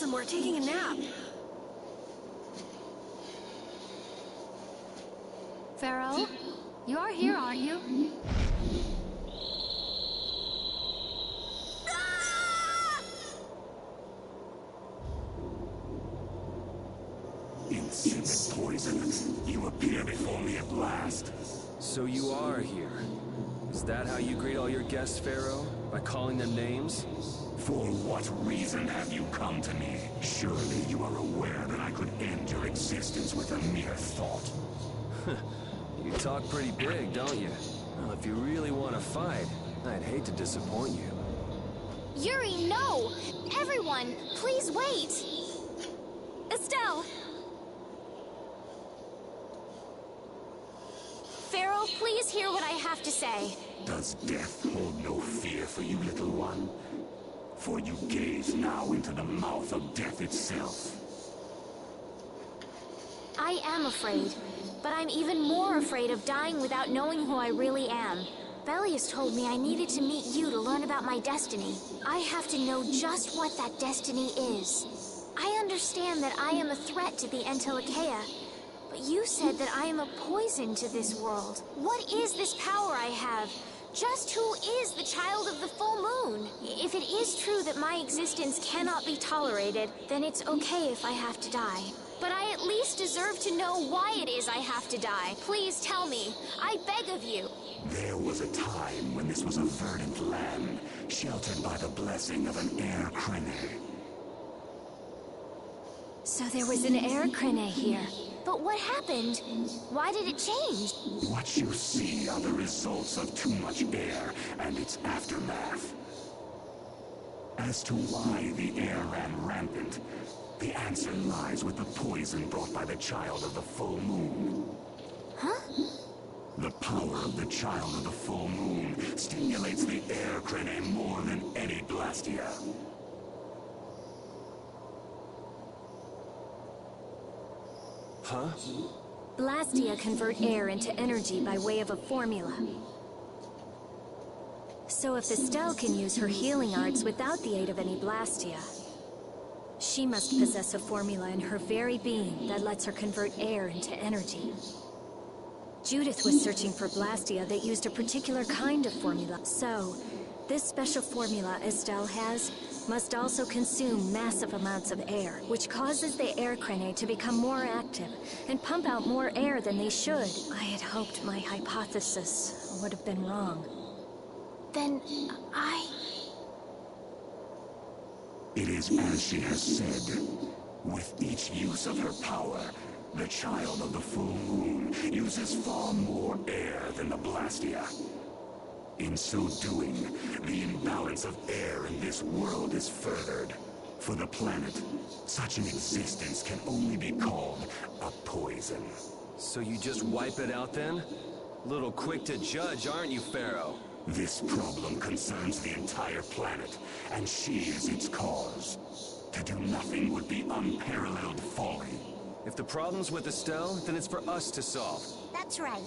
somewhere taking a nap. Pharaoh, you are here, aren't you? Insipid poison, you appear before me at last. So you are here. Is that how you greet all your guests, Pharaoh? By calling them names? For what reason have you come to me? Surely you are aware that I could end your existence with a mere thought. You talk pretty big, don't you? Well, if you really want to fight, I'd hate to disappoint you. Yuri, no! Everyone, please wait! Estelle! Pharaoh, please hear what I have to say. Does death hold no fear for you, little one? For you gaze now into the mouth of death itself. I am afraid, but I'm even more afraid of dying without knowing who I really am. Belius told me I needed to meet you to learn about my destiny. I have to know just what that destiny is. I understand that I am a threat to the Entelecheia, but you said that I am a poison to this world. What is this power I have? Just who is the child of the full moon? If it is true that my existence cannot be tolerated, then it's okay if I have to die. But I at least deserve to know why it is I have to die. Please tell me. I beg of you. There was a time when this was a verdant land, sheltered by the blessing of an air crane. So there was an air crane here. But what happened? Why did it change? What you see are the results of too much air and its aftermath. As to why the air ran rampant, the answer lies with the poison brought by the child of the full moon. Huh? The power of the child of the full moon stimulates the air crane more than any Blastia. Huh? Blastia convert air into energy by way of a formula. So if Estelle can use her healing arts without the aid of any Blastia, she must possess a formula in her very being that lets her convert air into energy. Judith was searching for Blastia that used a particular kind of formula. So, this special formula Estelle has must also consume massive amounts of air, which causes the air crane to become more active and pump out more air than they should. I had hoped my hypothesis would have been wrong. Then, It is as she has said. With each use of her power, the child of the full moon uses far more air than the Blastia. In so doing, the imbalance of air in this world is furthered. For the planet, such an existence can only be called a poison. So you just wipe it out then? Little quick to judge, aren't you, Pharaoh? This problem concerns the entire planet, and she is its cause. To do nothing would be unparalleled folly. If the problem's with Estelle, then it's for us to solve. That's right.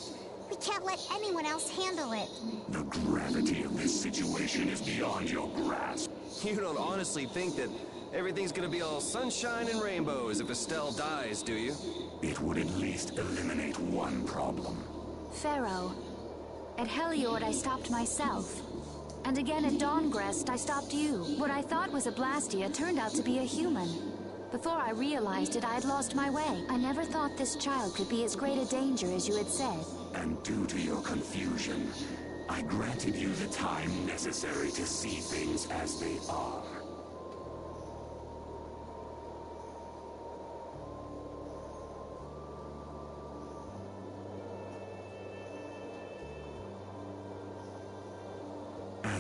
We can't let anyone else handle it. The gravity of this situation is beyond your grasp. You don't honestly think that everything's gonna be all sunshine and rainbows if Estelle dies, do you? It would at least eliminate one problem. Pharaoh, at Heliord I stopped myself. And again at Dawngrest I stopped you. What I thought was a Blastia turned out to be a human. Before I realized it, I had lost my way. I never thought this child could be as great a danger as you had said. And due to your confusion, I granted you the time necessary to see things as they are.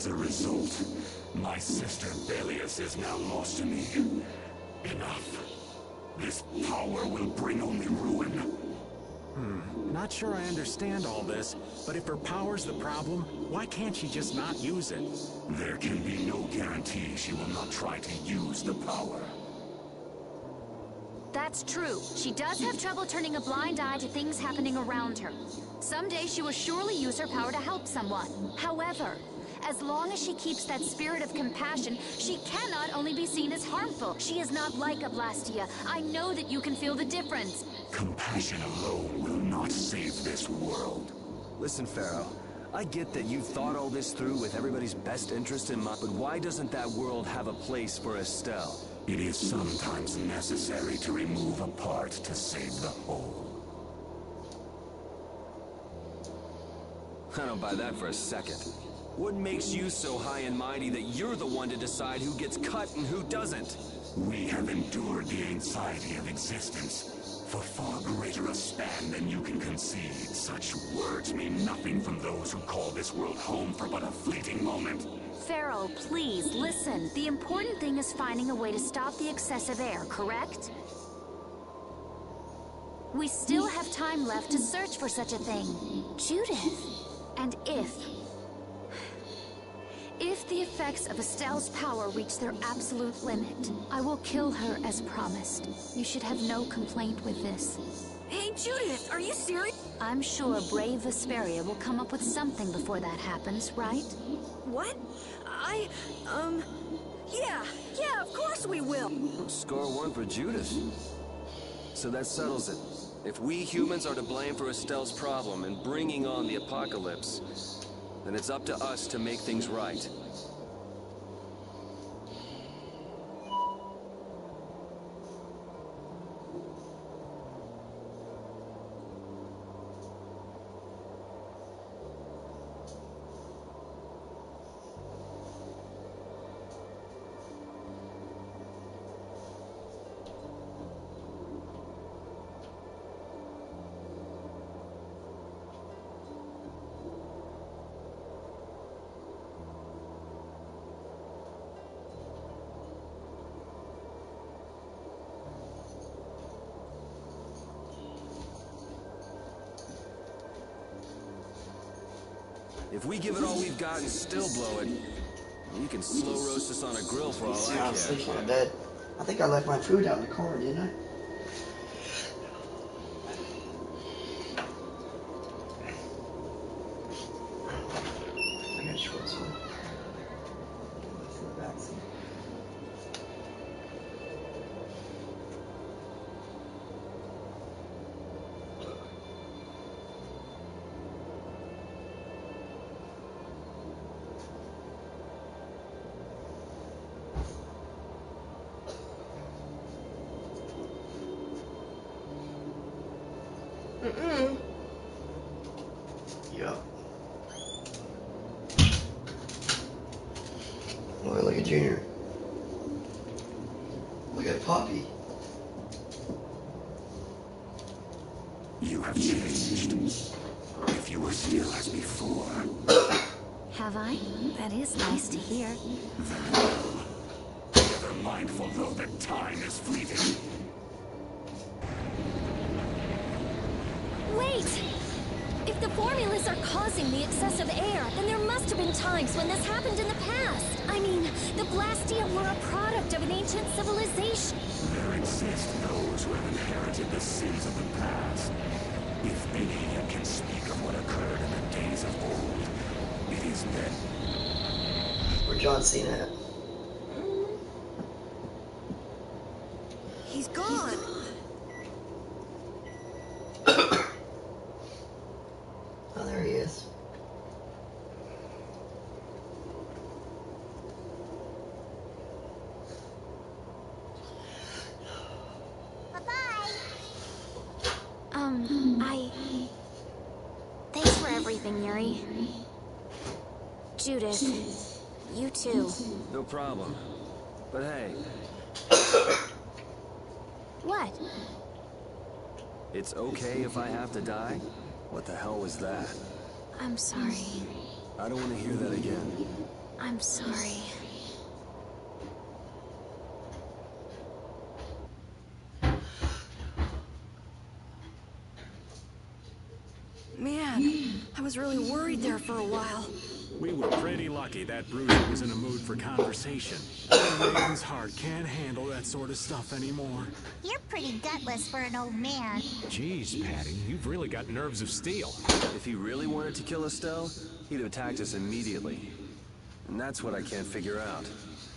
As a result, my sister Belius is now lost to me. Enough. This power will bring only ruin. Not sure I understand all this, but if her power's the problem, why can't she just not use it? There can be no guarantee she will not try to use the power. That's true. She does have trouble turning a blind eye to things happening around her. Someday she will surely use her power to help someone. However, As long as she keeps that spirit of compassion, she cannot only be seen as harmful. She is not like a Blastia. I know that you can feel the difference. Compassion alone will not save this world. Listen, Pharaoh, I get that you've thought all this through with everybody's best interest in mind, but why doesn't that world have a place for Estelle? It is sometimes necessary to remove a part to save the whole. I don't buy that for a second. What makes you so high and mighty that you're the one to decide who gets cut and who doesn't? We have endured the anxiety of existence for far greater a span than you can conceive. Such words mean nothing from those who call this world home for but a fleeting moment. Pharaoh, please, listen. The important thing is finding a way to stop the excessive air, correct? We still have time left to search for such a thing. Judith. And if the effects of Estelle's power reach their absolute limit, I will kill her as promised. You should have no complaint with this. Hey, Judith, are you serious? I'm sure brave Vesperia will come up with something before that happens, right? What? Yeah, of course we will. Score one for Judas. So that settles it. If we humans are to blame for Estelle's problem and bringing on the apocalypse, then it's up to us to make things right. If we give it all we've got and still blow it, you can slow roast us on a grill for all I care. I'm sleeping on bed. I think I left my food out in the car, didn't I? I got shorts on. Let's see the back seat. Yup. Oh, look at Junior. Look at Poppy. You have changed. If you were still as before. Have I? That is nice to hear. Very well. Ever mindful though that time is fleeting. Wait! If the formulas are causing the excessive air, then there must have been times when this happened in the past. I mean, the Blastia were a product of an ancient civilization. There exist those who have inherited the sins of the past. If any yet can speak of what occurred in the days of old, it is then. Where John Cena at? He's gone. Oh, there he is. Thanks for everything, Yuri. Judith, you too. No problem. But hey, What? it's okay if I have to die? What the hell was that? I'm sorry. I don't want to hear that again. I'm sorry. Man, I was really worried there for a while. We were pretty lucky that Bruiser was in a mood for conversation. Raven's heart can't handle that sort of stuff anymore. You're pretty gutless for an old man. Jeez, Patty, you've really got nerves of steel. If he really wanted to kill Estelle, he'd have attacked us immediately. And that's what I can't figure out.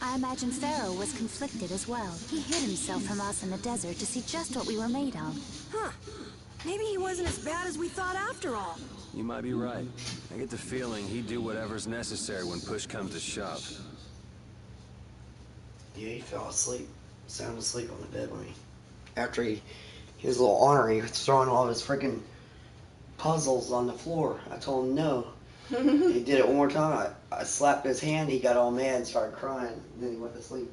I imagine Pharaoh was conflicted as well. He hid himself from us in the desert to see just what we were made of. Huh. Maybe he wasn't as bad as we thought after all. You might be right. I get the feeling he'd do whatever's necessary when push comes to shove. Yeah, he fell asleep. Sound asleep on the bed when after he was a little ornery, he was throwing all of his freaking puzzles on the floor. I told him no. He did it one more time. I slapped his hand. He got all mad and started crying. And then he went to sleep.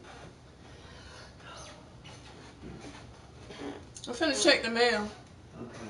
I'm finna check the mail. Okay.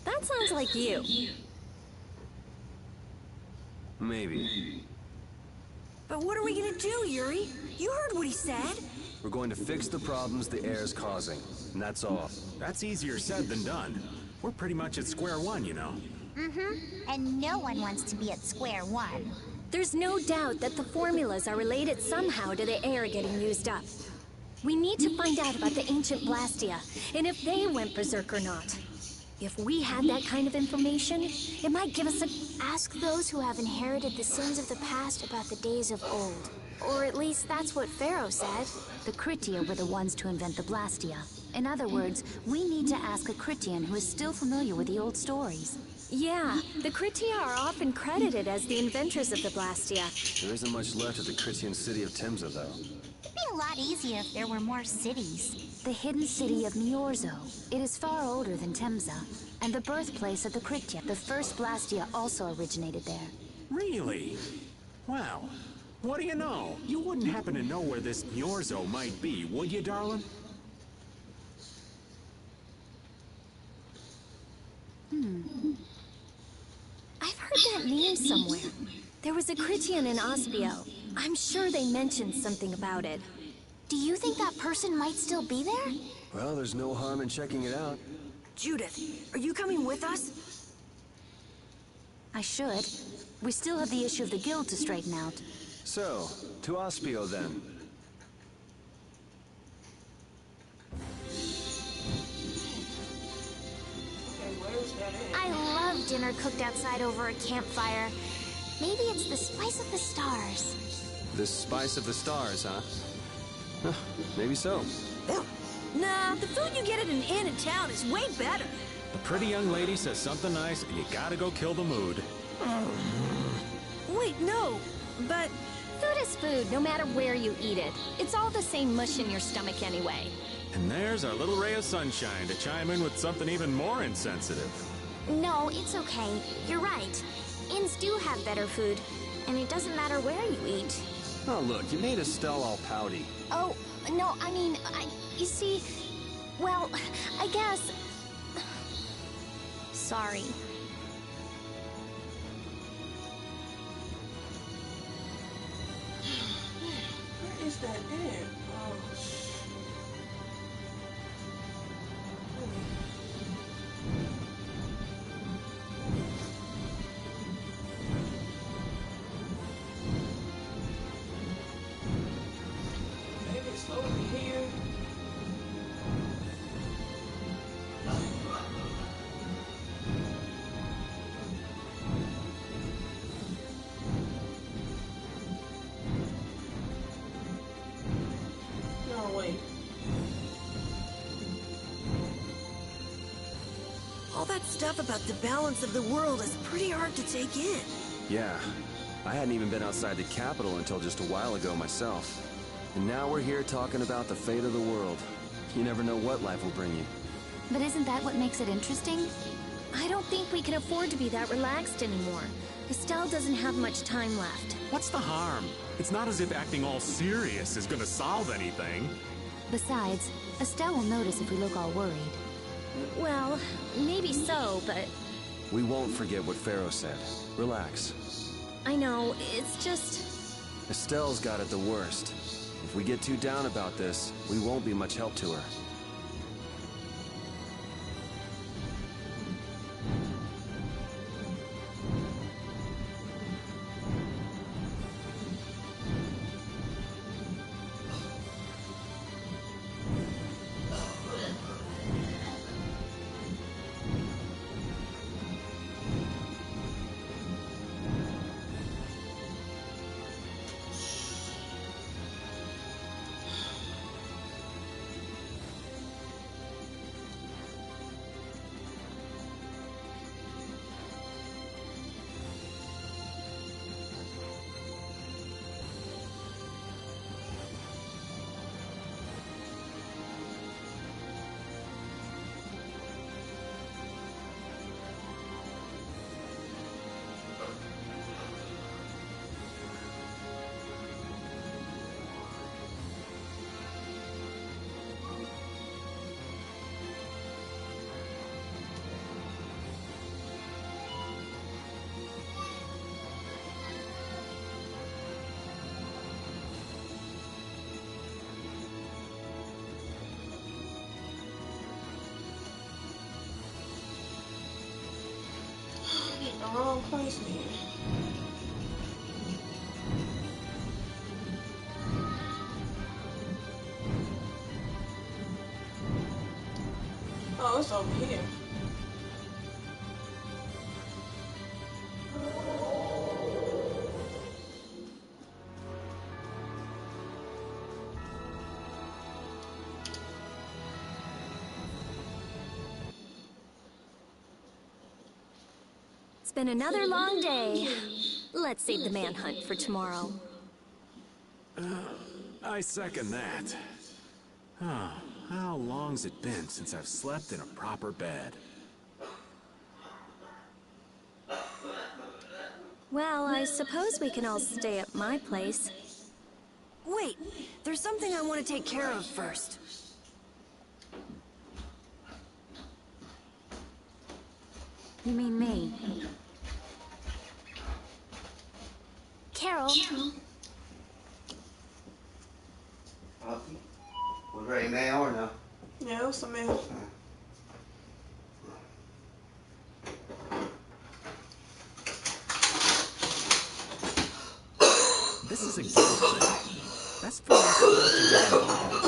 That sounds like you. Maybe. But what are we gonna do, Yuri? You heard what he said. We're going to fix the problems the air's causing, and that's all. That's easier said than done. We're pretty much at square one, you know. And no one wants to be at square one. There's no doubt that the formulas are related somehow to the air getting used up. We need to find out about the ancient Blastia, and if they went berserk or not. If we had that kind of information, it might give us a... Ask those who have inherited the sins of the past about the days of old. Or at least that's what Pharaoh said. The Kritia were the ones to invent the Blastia. In other words, we need to ask a Kritian who is still familiar with the old stories. Yeah, the Kritia are often credited as the inventors of the Blastia. There isn't much left of the Christian city of Timza, though. It'd be a lot easier if there were more cities. The hidden city of Niorzo. It is far older than Temza, and the birthplace of the Kritia. The first Blastia also originated there. Really? Well, what do you know? You wouldn't happen to know where this Niorzo might be, would you, darling? I've heard that name somewhere. There was a Kritian in Ospio. I'm sure they mentioned something about it. Do you think that person might still be there? Well, there's no harm in checking it out. Judith, are you coming with us? I should. We still have the issue of the guild to straighten out. So, to Ospio then. I love dinner cooked outside over a campfire. Maybe it's the spice of the stars. The spice of the stars, huh? Huh, maybe so. Nah, the food you get at an inn in town is way better. A pretty young lady says something nice, and you gotta go kill the mood. Wait, no, but... Food is food, no matter where you eat it. It's all the same mush in your stomach anyway. And there's our little ray of sunshine to chime in with something even more insensitive. No, it's okay. You're right. Inns do have better food, and it doesn't matter where you eat. Oh, look, you made Estelle all pouty. Oh, no, I mean, you see, well, I guess... Sorry. Where is that at? Oh. that stuff about the balance of the world is pretty hard to take in. Yeah, I hadn't even been outside the capital until just a while ago myself. And now we're here talking about the fate of the world. You never know what life will bring you. But isn't that what makes it interesting? I don't think we can afford to be that relaxed anymore. Estelle doesn't have much time left. What's the harm? It's not as if acting all serious is gonna solve anything. Besides, Estelle will notice if we look all worried. Well, maybe so, but... We won't forget what Pharaoh said. Relax. I know, it's just... Estelle's got it the worst. If we get too down about this, we won't be much help to her. The wrong place, man. Oh, it's over here. It's been another long day. Let's save the manhunt for tomorrow. I second that. Oh, how long's it been since I've slept in a proper bed? Well, I suppose we can all stay at my place. Wait, there's something I want to take care of first. You mean me? Carol. Puppy? Was ready mail or no? Yeah, it was some mail. This is a good thing. That's for us to get involved.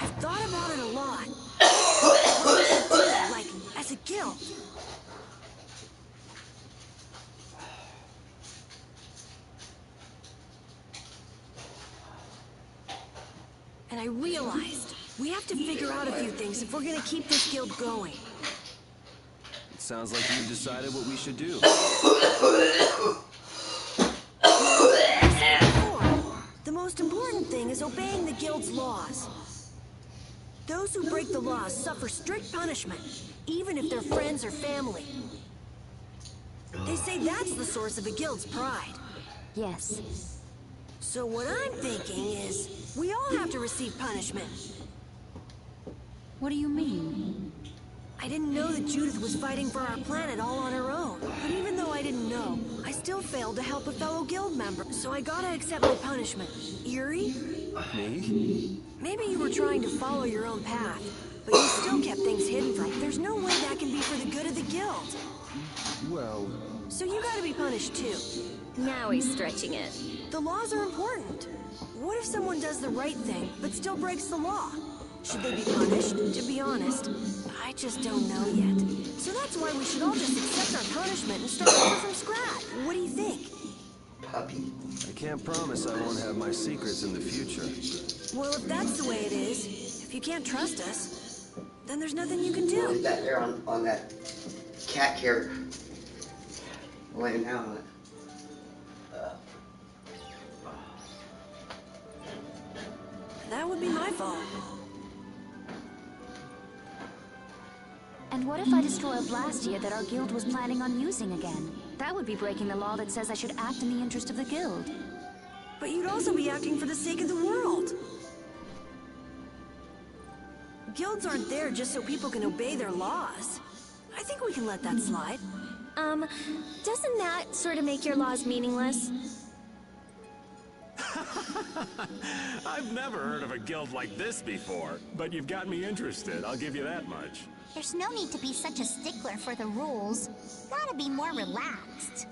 I've thought about it a lot. What we should do, like, as a guild. And I realized we have to figure out a few things if we're gonna keep this guild going. It sounds like you've decided what we should do. The most important thing is obeying the guild's laws. Those who break the laws suffer strict punishment, even if they're friends or family. They say that's the source of a guild's pride. Yes. So what I'm thinking is, we all have to receive punishment. What do you mean? I didn't know that Judith was fighting for our planet all on her own. But even though I didn't know, I still failed to help a fellow guild member, so I gotta accept my punishment. Eerie? Me? Maybe you were trying to follow your own path, but you still kept things hidden from me. There's no way that can be for the good of the guild. Well... So you gotta be punished too. Now he's stretching it. The laws are important. What if someone does the right thing, but still breaks the law? Should they be punished? To be honest, I just don't know yet. So that's why we should all just accept our punishment and start over from scratch. What do you think? Puppy. I can't promise I won't have my secrets in the future. Well, if that's the way it is, if you can't trust us, then there's nothing you can Leave do. that there on that cat carrier. Laying down on it. That would be my fault. And what if I destroy a Blastia that our guild was planning on using again? That would be breaking the law that says I should act in the interest of the guild. But you'd also be acting for the sake of the world. Guilds aren't there just so people can obey their laws. I think we can let that slide. Doesn't that sort of make your laws meaningless? I've never heard of a guild like this before, but you've got me interested, I'll give you that much. There's no need to be such a stickler for the rules. Gotta be more relaxed.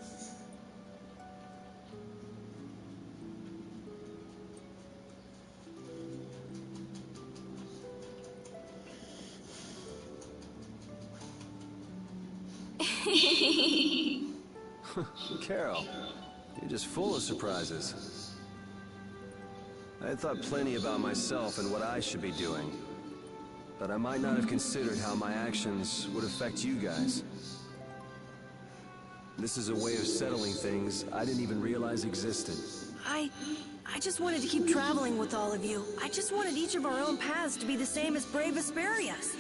Carol, you're just full of surprises. I had thought plenty about myself and what I should be doing, but I might not have considered how my actions would affect you guys. This is a way of settling things I didn't even realize existed. I just wanted to keep traveling with all of you. I just wanted each of our own paths to be the same as Brave Asperia's.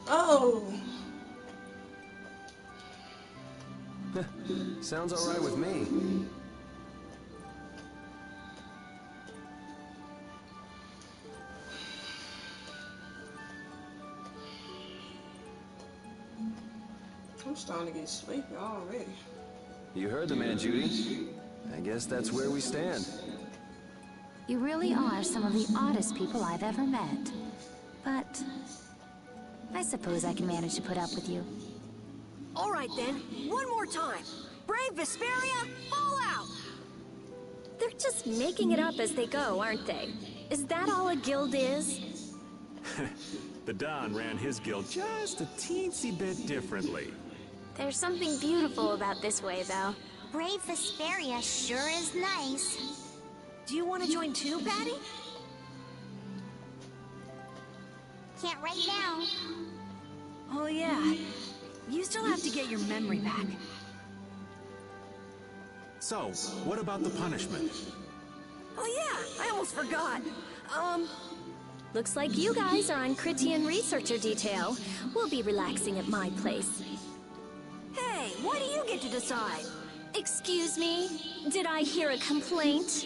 Oh. Sounds alright with me. I'm starting to get sleepy already. You heard the man, Judy. I guess that's where we stand. You really are some of the oddest people I've ever met. But I suppose I can manage to put up with you. All right then, one more time. Brave Vesperia, fall out! They're just making it up as they go, aren't they? Is that all a guild is? The Don ran his guild just a teensy bit differently. There's something beautiful about this way, though. Brave Vesperia sure is nice. Do you want to join too, Patty? Can't right now. Oh yeah. You still have to get your memory back. So, what about the punishment? Oh yeah, I almost forgot. Looks like you guys are on Critian researcher detail. We'll be relaxing at my place. Hey, why do you get to decide? Excuse me? Did I hear a complaint?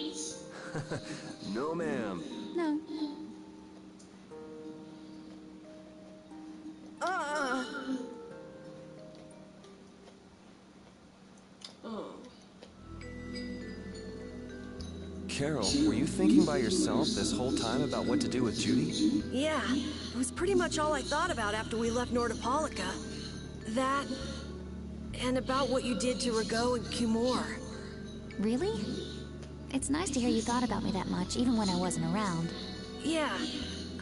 No, ma'am. No. Oh. Carol, were you thinking by yourself this whole time about what to do with Judy? Yeah, it was pretty much all I thought about after we left Nordopolica. That, and about what you did to Rago and Cumor. Really? It's nice to hear you thought about me that much, even when I wasn't around. Yeah,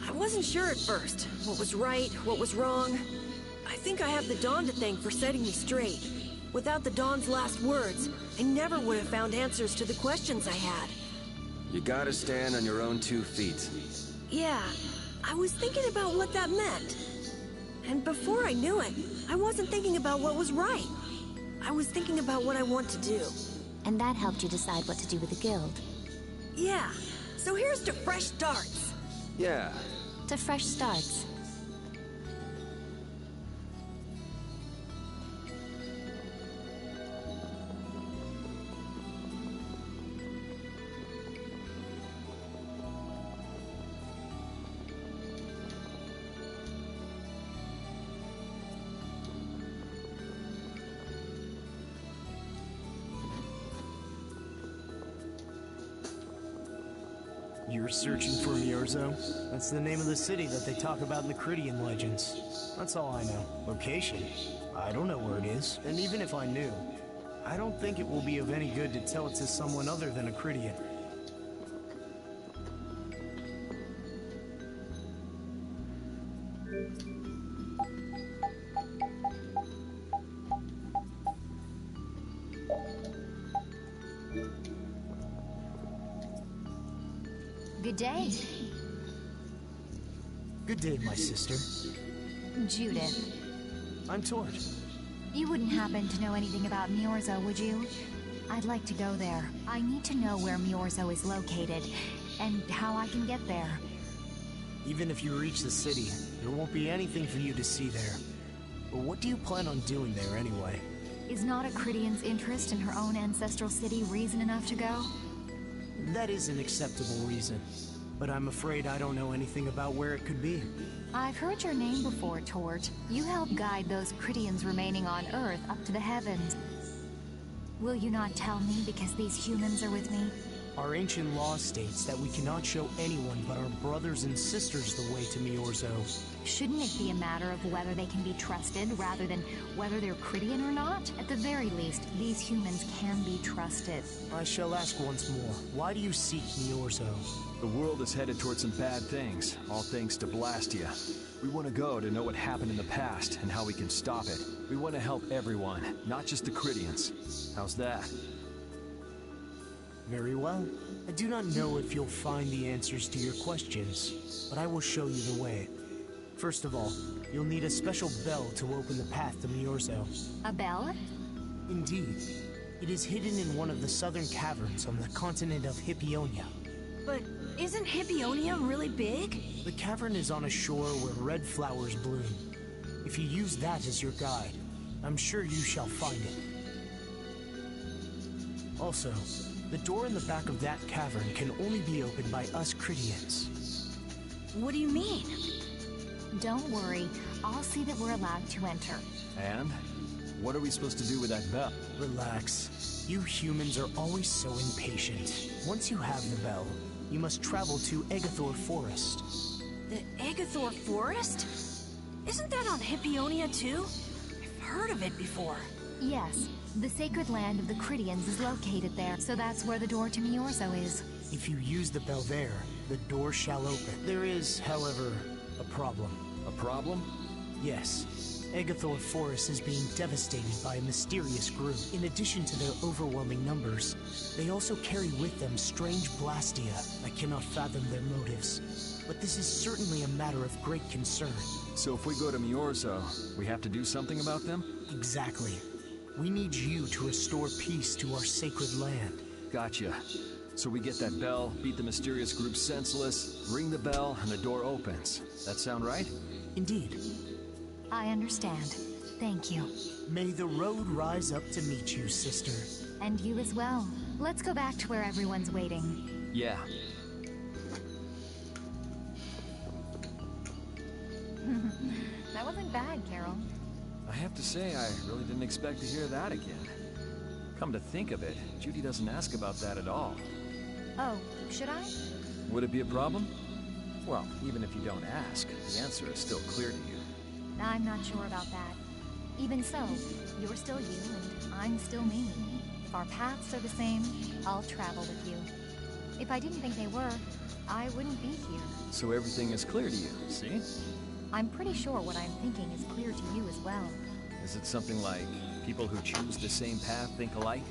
I wasn't sure at first. What was right, what was wrong. I think I have the Dawn to thank for setting me straight. Without the Dawn's last words, I never would have found answers to the questions I had. You gotta stand on your own 2 feet. Yeah, I was thinking about what that meant. And before I knew it, I wasn't thinking about what was right. I was thinking about what I want to do. And that helped you decide what to do with the guild. Yeah, so here's to fresh starts. Yeah. To fresh starts. You're searching for Miorzo? That's the name of the city that they talk about in the Critian legends. That's all I know. Location? I don't know where it is. And even if I knew, I don't think it will be of any good to tell it to someone other than a Critian. Good day. Good day, my sister. Judith. I'm Tord. You wouldn't happen to know anything about Miorzo, would you? I'd like to go there. I need to know where Miorzo is located, and how I can get there. Even if you reach the city, there won't be anything for you to see there. But what do you plan on doing there anyway? Is not a Critian's interest in her own ancestral city reason enough to go? That is an acceptable reason, but I'm afraid I don't know anything about where it could be. I've heard your name before, Tort. You help guide those Critians remaining on Earth up to the heavens. Will you not tell me because these humans are with me? Our ancient law states that we cannot show anyone but our brothers and sisters the way to Miorzo. Shouldn't it be a matter of whether they can be trusted rather than whether they're Critian or not? At the very least, these humans can be trusted. I shall ask once more, why do you seek Miorzo? The world is headed towards some bad things, all thanks to Blastia. We want to go to know what happened in the past and how we can stop it. We want to help everyone, not just the Critians. How's that? Very well. I do not know if you'll find the answers to your questions, but I will show you the way. First of all, you'll need a special bell to open the path to Miorzo. A bell? Indeed. It is hidden in one of the southern caverns on the continent of Hippionia. But isn't Hippionia really big? The cavern is on a shore where red flowers bloom. If you use that as your guide, I'm sure you shall find it. Also, the door in the back of that cavern can only be opened by us Cridians. What do you mean? Don't worry, I'll see that we're allowed to enter. And? What are we supposed to do with that bell? Relax. You humans are always so impatient. Once you have the bell, you must travel to Egathor Forest. The Egathor Forest? Isn't that on Hippionia too? I've heard of it before. Yes, the sacred land of the Cridians is located there, so that's where the door to Miorzo is. If you use the bell there, the door shall open. There is, however, a problem. A problem? Yes. Egathor Forest is being devastated by a mysterious group. In addition to their overwhelming numbers, they also carry with them strange Blastia. I cannot fathom their motives, but this is certainly a matter of great concern. So if we go to Miorzo, we have to do something about them? Exactly. We need you to restore peace to our sacred land. Gotcha. So we get that bell, beat the mysterious group senseless, ring the bell, and the door opens. That sound right? Indeed. I understand. Thank you. May the road rise up to meet you, sister. And you as well. Let's go back to where everyone's waiting. Yeah. That wasn't bad, Carol. I have to say, I really didn't expect to hear that again. Come to think of it, Judy doesn't ask about that at all. Oh, should I? Would it be a problem? Well, even if you don't ask, the answer is still clear to you. I'm not sure about that. Even so, you're still you and I'm still me. If our paths are the same, I'll travel with you. If I didn't think they were, I wouldn't be here. So everything is clear to you, see? I'm pretty sure what I'm thinking is clear to you as well. Is it something like people who choose the same path think alike?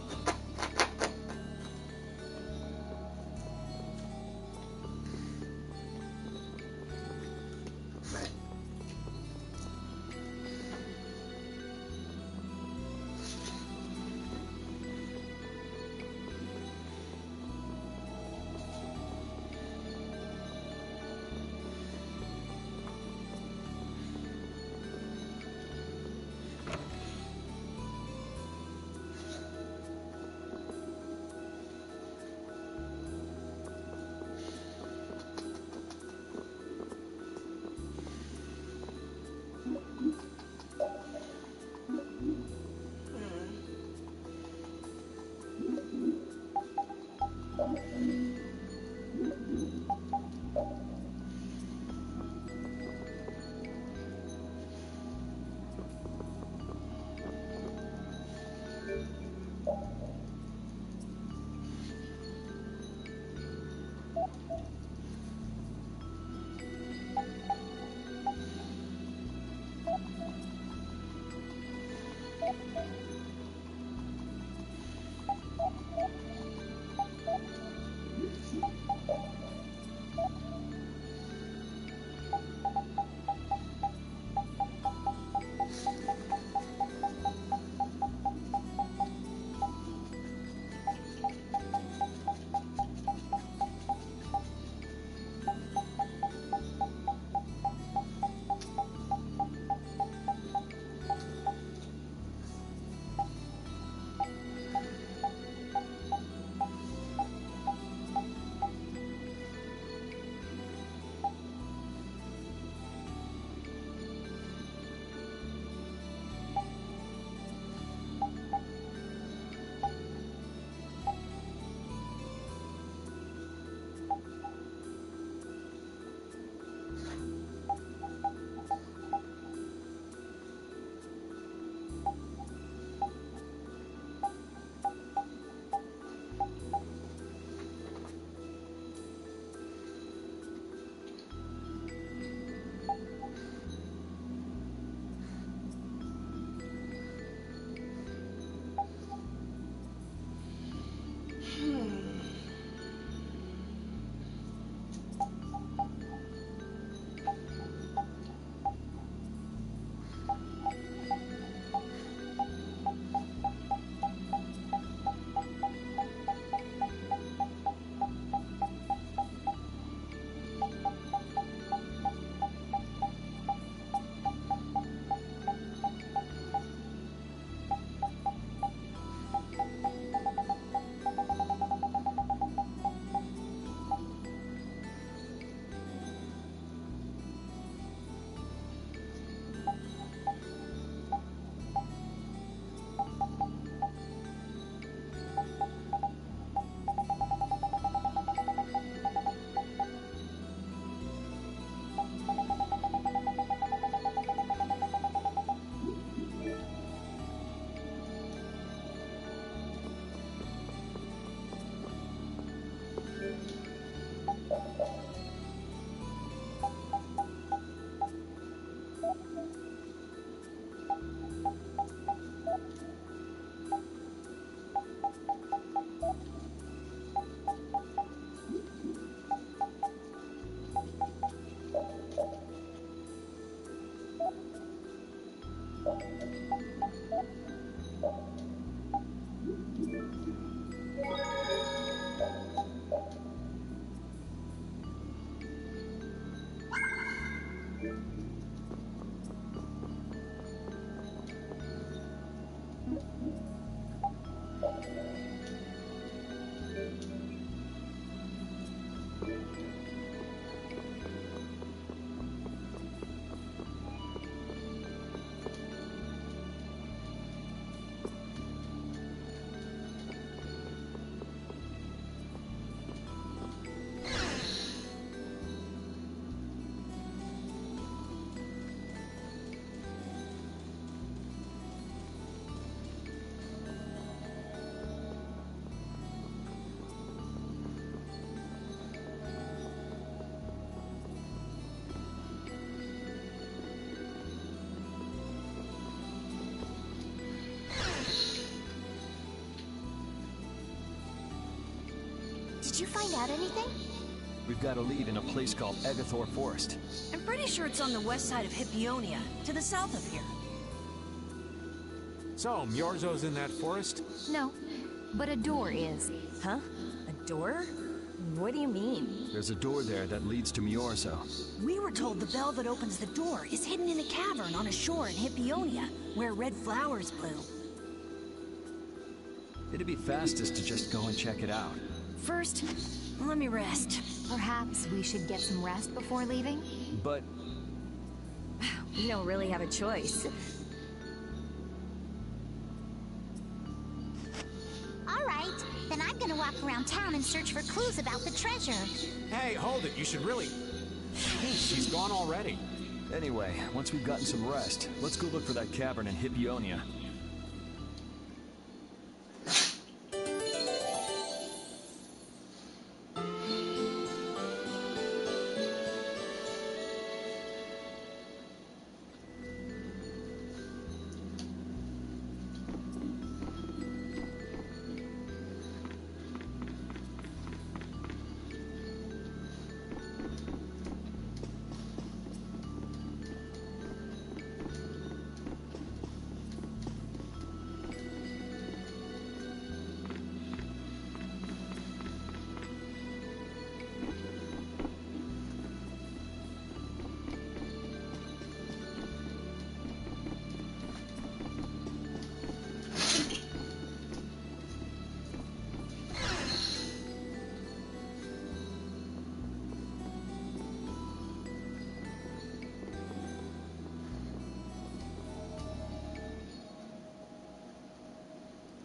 Did you find out anything? We've got a lead in a place called Egathor Forest. I'm pretty sure it's on the west side of Hippionia, to the south of here. So, Myorzo's in that forest? No, but a door is. Huh? A door? What do you mean? There's a door there that leads to Myorzo. We were told the bell that opens the door is hidden in a cavern on a shore in Hippionia, where red flowers bloom. It'd be fastest to just go and check it out. First, let me rest. Perhaps we should get some rest before leaving? But We don't really have a choice. All right, then I'm gonna walk around town and search for clues about the treasure. Hey, hold it. You should really... Hey, she's gone already. anyway, once we've gotten some rest, let's go look for that cavern in Hippionia.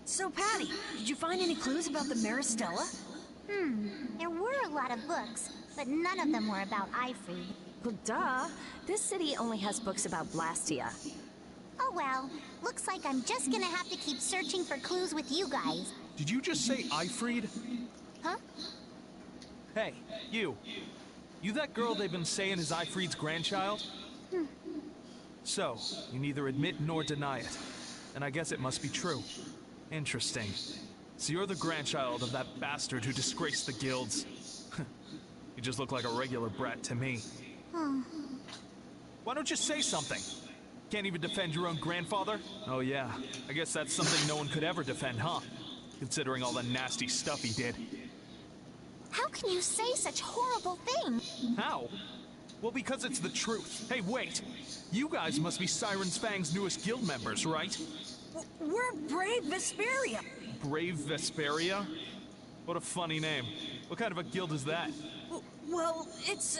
So, Patty, did you find any clues about the Maristella? There were a lot of books, but none of them were about Ifrid. Well, duh. This city only has books about Blastia. Oh well, looks like I'm just gonna have to keep searching for clues with you guys. Did you just say Ifrid? Huh? Hey, you. You that girl they've been saying is Ifrid's grandchild? So, you neither admit nor deny it. And I guess it must be true. Interesting. So you're the grandchild of that bastard who disgraced the guilds. You just look like a regular brat to me. Why don't you say something? Can't even defend your own grandfather? Oh yeah, I guess that's something no one could ever defend, huh? Considering all the nasty stuff he did. How can you say such horrible things? How? Well, because it's the truth. Hey, wait! You guys must be Siren's Fang's newest guild members, right? We're Brave Vesperia. Brave Vesperia? What a funny name. What kind of a guild is that? Well, it's,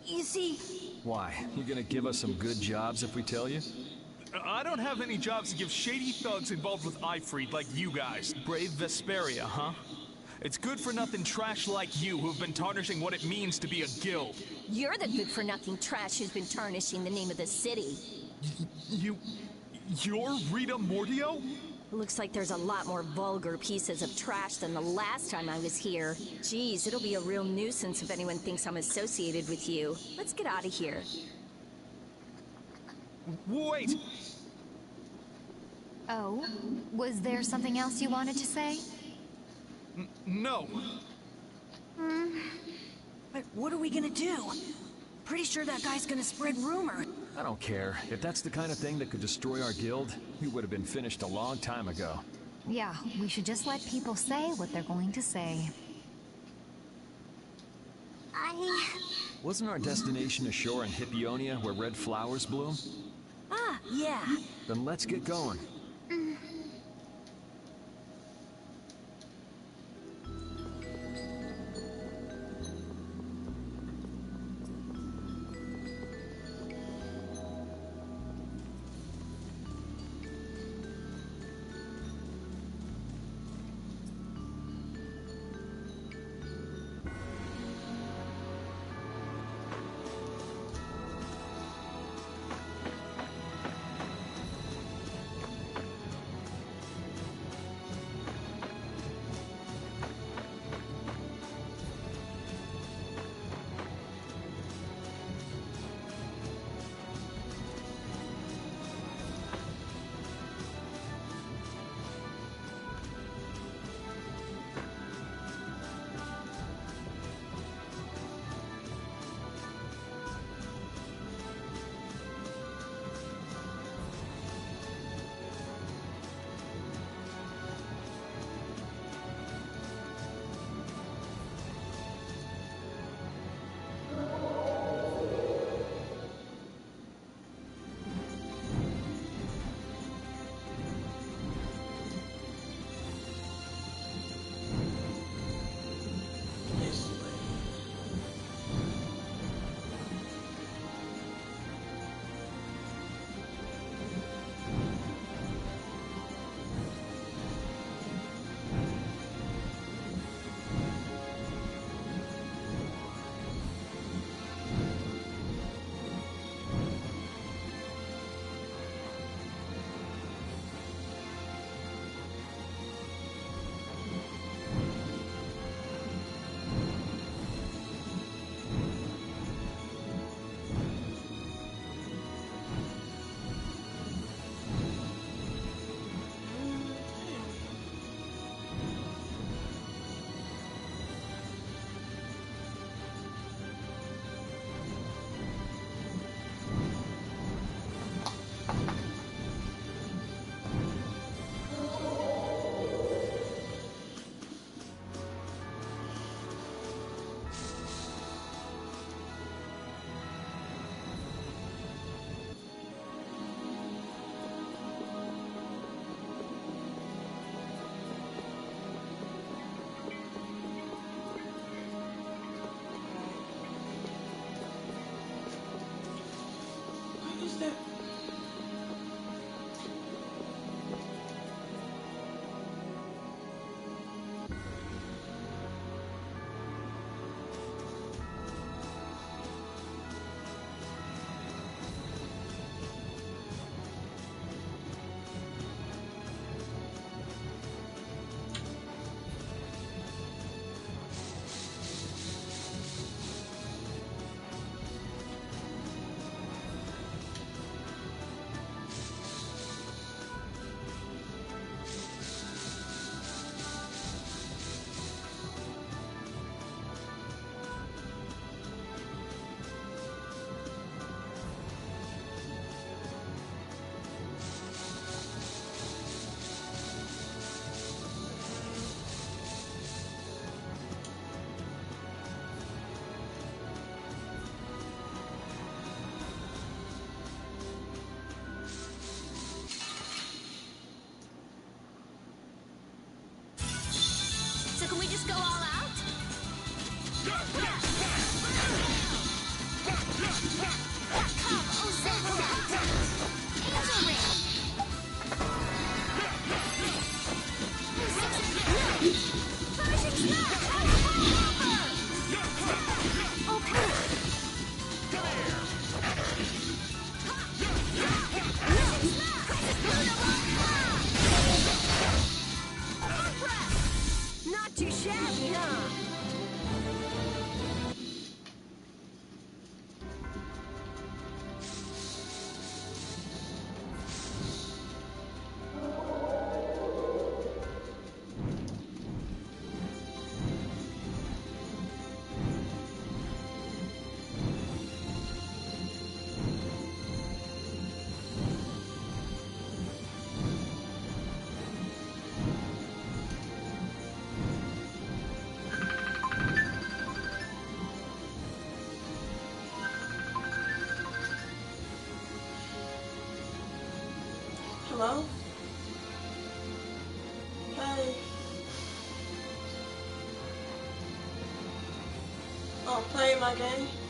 you see... Why? You gonna give us some good jobs if we tell you? I don't have any jobs to give shady thugs involved with Ifrid like you guys. Brave Vesperia, huh? It's good-for-nothing trash like you who've been tarnishing what it means to be a guild. You're the good-for-nothing trash who's been tarnishing the name of the city. You're Rita Mordio? Looks like there's a lot more vulgar pieces of trash than the last time I was here. Geez, it'll be a real nuisance if anyone thinks I'm associated with you. Let's get out of here. Wait! Oh, was there something else you wanted to say? No. But what are we gonna do? Pretty sure that guy's gonna spread rumor. I don't care. If that's the kind of thing that could destroy our guild, we would have been finished a long time ago. Yeah, we should just let people say what they're going to say. Wasn't our destination a shore in Hippionia where red flowers bloom? Ah, yeah. Then let's get going. Not too shabby, huh? Hello? Hey. Oh, play my game?